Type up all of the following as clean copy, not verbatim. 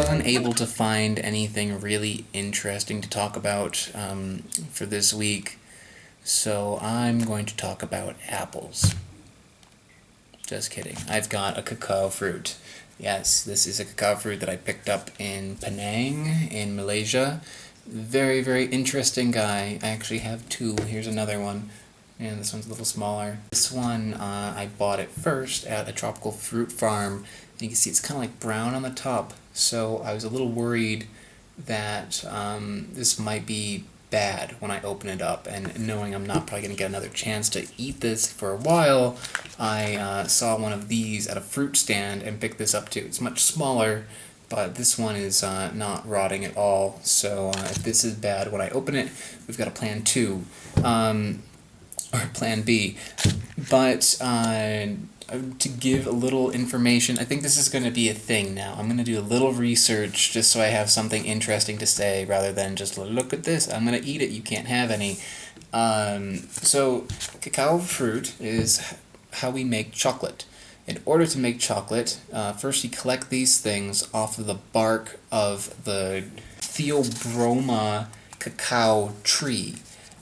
wasn't able to find anything really interesting to talk about for this week, so I'm going to talk about apples. Just kidding. I've got a cacao fruit. Yes, this is a cacao fruit that I picked up in Penang in Malaysia. Very, very interesting guy. I actually have two. Here's another one. And this one's a little smaller. This one, I bought it first at a tropical fruit farm. And you can see it's kind of like brown on the top. So I was a little worried that this might be bad when I open it up. And knowing I'm not probably going to get another chance to eat this for a while, I saw one of these at a fruit stand and picked this up too. It's much smaller, but this one is not rotting at all. So if this is bad when I open it, we've got a plan 2. Or plan B. But to give a little information, I think this is going to be a thing now. I'm going to do a little research just so I have something interesting to say rather than just look at this, I'm going to eat it, you can't have any. So cacao fruit is how we make chocolate. In order to make chocolate, first you collect these things off of the bark of the Theobroma cacao tree.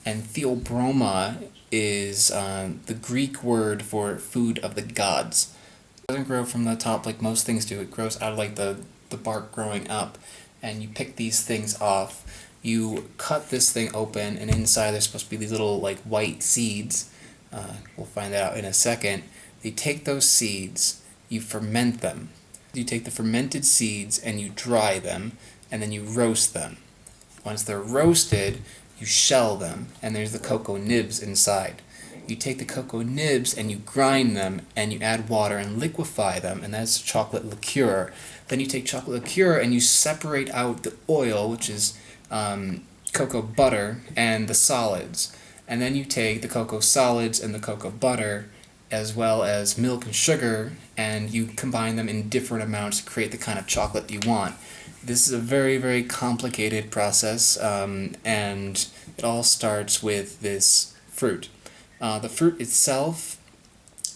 And Theobroma is the Greek word for food of the gods. It doesn't grow from the top like most things do. It grows out of like the bark growing up. And you pick these things off. You cut this thing open, and inside there's supposed to be these little like white seeds. We'll find out in a second. You take those seeds, you ferment them. You take the fermented seeds and you dry them, and then you roast them. Once they're roasted, you shell them, and there's the cocoa nibs inside. You take the cocoa nibs and you grind them, and you add water and liquefy them, and that's chocolate liqueur. Then you take chocolate liqueur and you separate out the oil, which is cocoa butter, and the solids. And then you take the cocoa solids and the cocoa butter, as well as milk and sugar, and you combine them in different amounts to create the kind of chocolate you want. This is a very, very complicated process, and it all starts with this fruit. The fruit itself,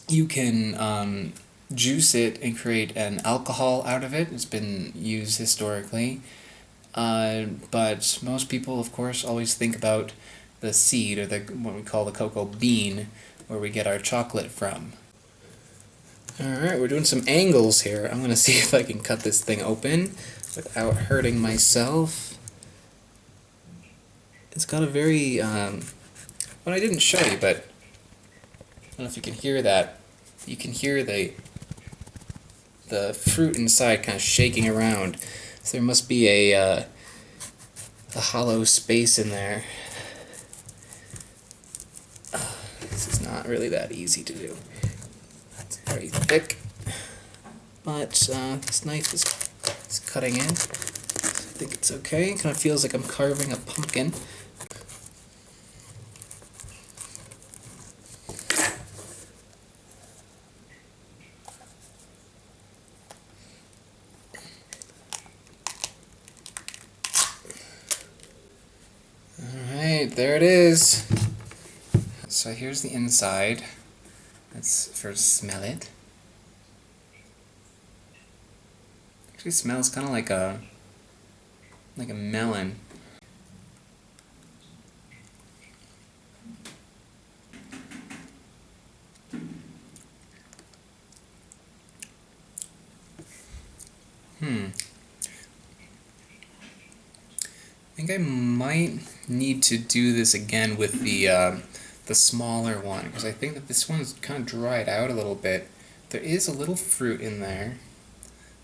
you can juice it and create an alcohol out of it. It's been used historically. But most people, of course, always think about the seed, or what we call the cocoa bean, where we get our chocolate from. Alright, we're doing some angles here. I'm going to see if I can cut this thing open without hurting myself. It's got a very, well, I didn't show you, but I don't know if you can hear that. You can hear the fruit inside kind of shaking around. So there must be a hollow space in there. This is not really that easy to do. It's very thick, but this knife is cutting in. I think it's okay. It kind of feels like I'm carving a pumpkin. Alright, there it is. So here's the inside. Let's first smell it. Actually smells kind of like a melon. I think I might need to do this again with the smaller one, because I think that this one's kind of dried out a little bit. There is a little fruit in there,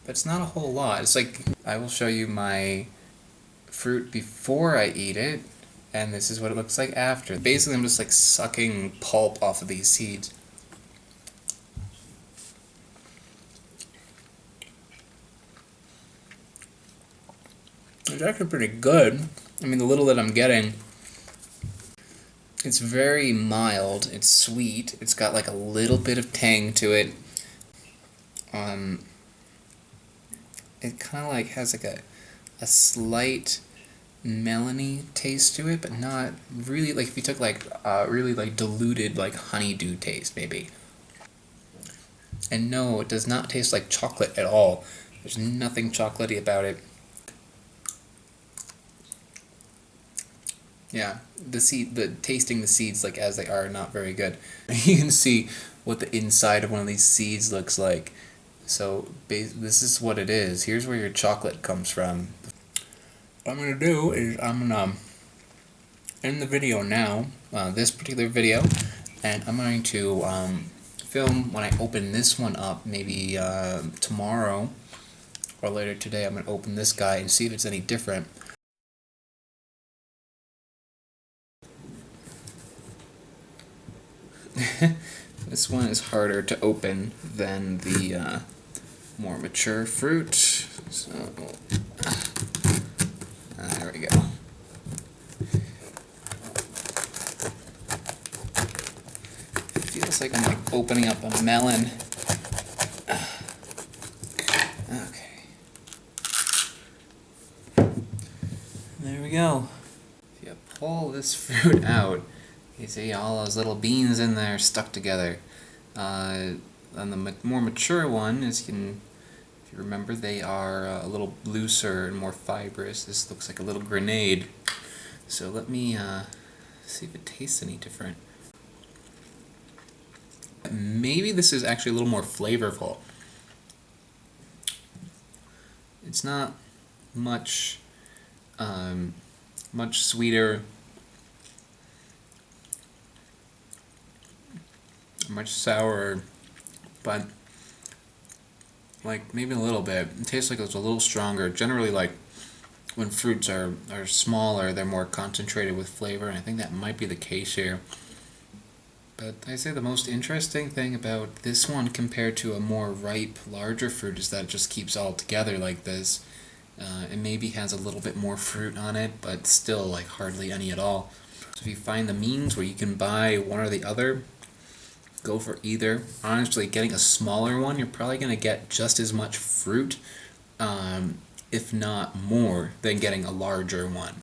but it's not a whole lot. It's like, I will show you my fruit before I eat it, and this is what it looks like after. Basically, I'm just like sucking pulp off of these seeds. It's actually pretty good. I mean, the little that I'm getting, it's very mild, it's sweet, it's got like a little bit of tang to it. It kind of like has like a slight melony taste to it, but not really, like if you took like really like diluted like honeydew taste maybe. And no, it does not taste like chocolate at all. There's nothing chocolatey about it. Yeah, the tasting the seeds like as they are not very good. You can see what the inside of one of these seeds looks like. So this is what it is. Here's where your chocolate comes from. What I'm gonna do is I'm gonna end the video now, this particular video, and I'm going to film when I open this one up, maybe tomorrow or later today. I'm gonna open this guy and see if it's any different. This one is harder to open than the more mature fruit. So there we go. It feels like I'm like opening up a melon. Okay. There we go. If you pull this fruit out, you see all those little beans in there stuck together. On the more mature one, as you can, if you remember, they are a little looser and more fibrous. This looks like a little grenade. So let me see if it tastes any different. Maybe this is actually a little more flavorful. It's not much much sweeter, much sourer, but like maybe a little bit. It tastes like it's a little stronger. Generally, like when fruits are smaller, they're more concentrated with flavor, and I think that might be the case here. But I say the most interesting thing about this one compared to a more ripe, larger fruit is that it just keeps all together like this. It maybe has a little bit more fruit on it, but still like hardly any at all. So if you find the means where you can buy one or the other, go for either. Honestly, getting a smaller one, you're probably going to get just as much fruit, if not more, than getting a larger one.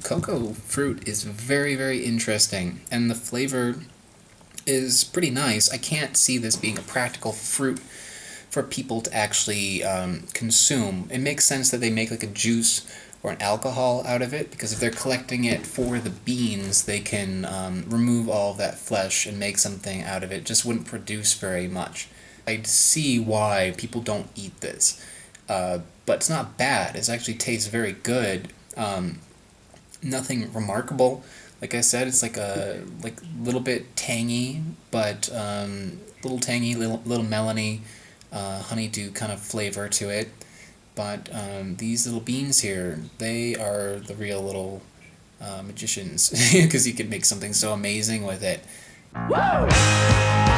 Cocoa fruit is very, very interesting, and the flavor is pretty nice. I can't see this being a practical fruit for people to actually consume. It makes sense that they make like a juice or an alcohol out of it, because if they're collecting it for the beans, they can remove all of that flesh and make something out of it. It just wouldn't produce very much. I'd see why people don't eat this. But it's not bad. It actually tastes very good. Nothing remarkable. Like I said, it's like a little bit tangy, but little tangy, little melony, honeydew kind of flavor to it. But these little beans here, they are the real little magicians, because you can make something so amazing with it. Woo!